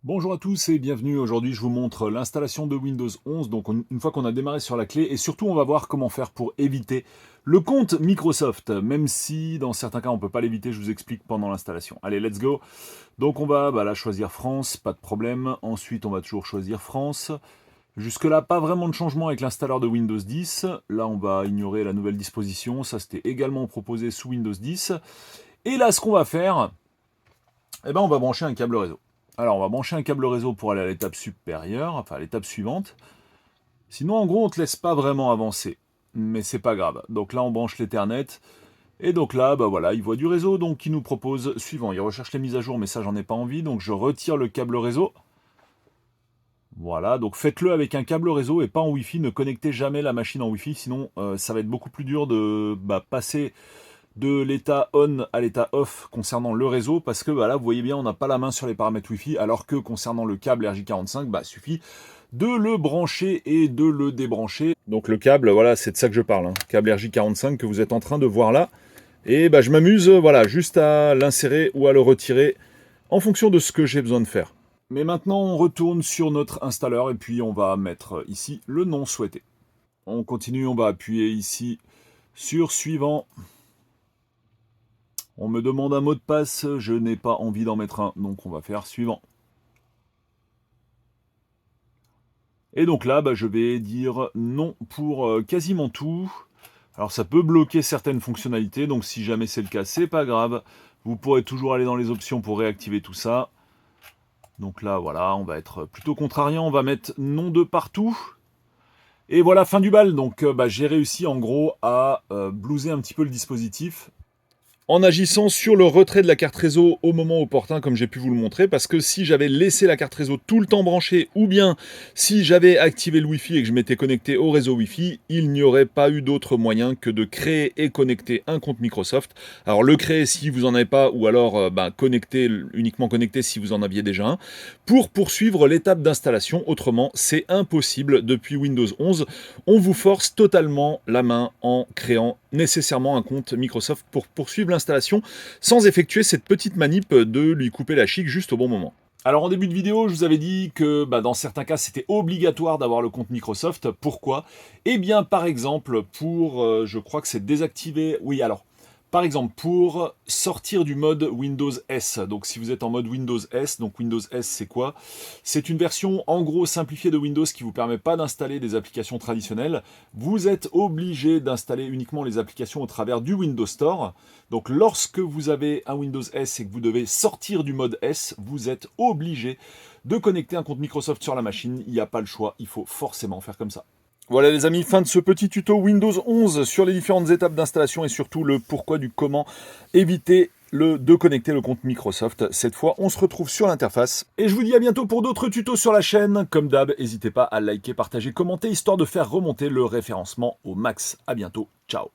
Bonjour à tous et bienvenue. Aujourd'hui, je vous montre l'installation de Windows 11. Donc, une fois qu'on a démarré sur la clé, et surtout, on va voir comment faire pour éviter le compte Microsoft. Même si, dans certains cas, on peut pas l'éviter, je vous explique pendant l'installation. Allez, let's go. Donc, on va là choisir France, pas de problème. Ensuite, on va toujours choisir France. Jusque-là, pas vraiment de changement avec l'installeur de Windows 10. Là, on va ignorer la nouvelle disposition. Ça, c'était également proposé sous Windows 10. Et là, ce qu'on va faire, on va brancher un câble réseau. Alors, on va brancher un câble réseau pour aller à l'étape supérieure, enfin à l'étape suivante. Sinon, en gros, on ne te laisse pas vraiment avancer. Mais c'est pas grave. Donc là, on branche l'Ethernet. Et donc là, voilà, il voit du réseau, donc il nous propose suivant. Il recherche les mises à jour, mais ça, j'en ai pas envie. Donc je retire le câble réseau. Voilà, donc faites-le avec un câble réseau et pas en Wi-Fi. Ne connectez jamais la machine en Wi-Fi, sinon ça va être beaucoup plus dur de passer de l'état on à l'état off concernant le réseau, parce que là, vous voyez bien, on n'a pas la main sur les paramètres Wi-Fi, alors que concernant le câble RJ45, suffit de le brancher et de le débrancher. Donc le câble, voilà, c'est de ça que je parle, hein. Câble RJ45 que vous êtes en train de voir là. Et je m'amuse, voilà, juste à l'insérer ou à le retirer en fonction de ce que j'ai besoin de faire. Mais maintenant, on retourne sur notre installeur et puis on va mettre ici le nom souhaité. On continue, on va appuyer ici sur suivant. On me demande un mot de passe, je n'ai pas envie d'en mettre un, donc on va faire suivant. Et donc là, je vais dire non pour quasiment tout. Alors ça peut bloquer certaines fonctionnalités, donc si jamais c'est le cas, c'est pas grave. Vous pourrez toujours aller dans les options pour réactiver tout ça. Donc là, voilà, on va être plutôt contrariant, on va mettre non de partout. Et voilà, fin du bal. Donc j'ai réussi en gros à blouser un petit peu le dispositif en agissant sur le retrait de la carte réseau au moment opportun, comme j'ai pu vous le montrer, parce que si j'avais laissé la carte réseau tout le temps branchée, ou bien si j'avais activé le Wi-Fi et que je m'étais connecté au réseau Wi-Fi, il n'y aurait pas eu d'autre moyen que de créer et connecter un compte Microsoft. Alors le créer si vous n'en avez pas, ou alors uniquement connecter si vous en aviez déjà un, pour poursuivre l'étape d'installation. Autrement, c'est impossible depuis Windows 11. On vous force totalement la main en créant nécessairement un compte Microsoft pour poursuivre l'installation sans effectuer cette petite manip de lui couper la chic juste au bon moment. Alors en début de vidéo, je vous avais dit que dans certains cas, c'était obligatoire d'avoir le compte Microsoft. Pourquoi? Eh bien, par exemple, pour, je crois que c'est désactiver... Oui, alors, par exemple, pour sortir du mode Windows S. Donc si vous êtes en mode Windows S, donc Windows S c'est quoi? C'est une version en gros simplifiée de Windows qui ne vous permet pas d'installer des applications traditionnelles. Vous êtes obligé d'installer uniquement les applications au travers du Windows Store. Donc lorsque vous avez un Windows S et que vous devez sortir du mode S, vous êtes obligé de connecter un compte Microsoft sur la machine. Il n'y a pas le choix, il faut forcément faire comme ça. Voilà les amis, fin de ce petit tuto Windows 11 sur les différentes étapes d'installation et surtout le pourquoi du comment éviter de connecter le compte Microsoft. Cette fois, on se retrouve sur l'interface. Et je vous dis à bientôt pour d'autres tutos sur la chaîne. Comme d'hab, n'hésitez pas à liker, partager, commenter, histoire de faire remonter le référencement au max. À bientôt, ciao.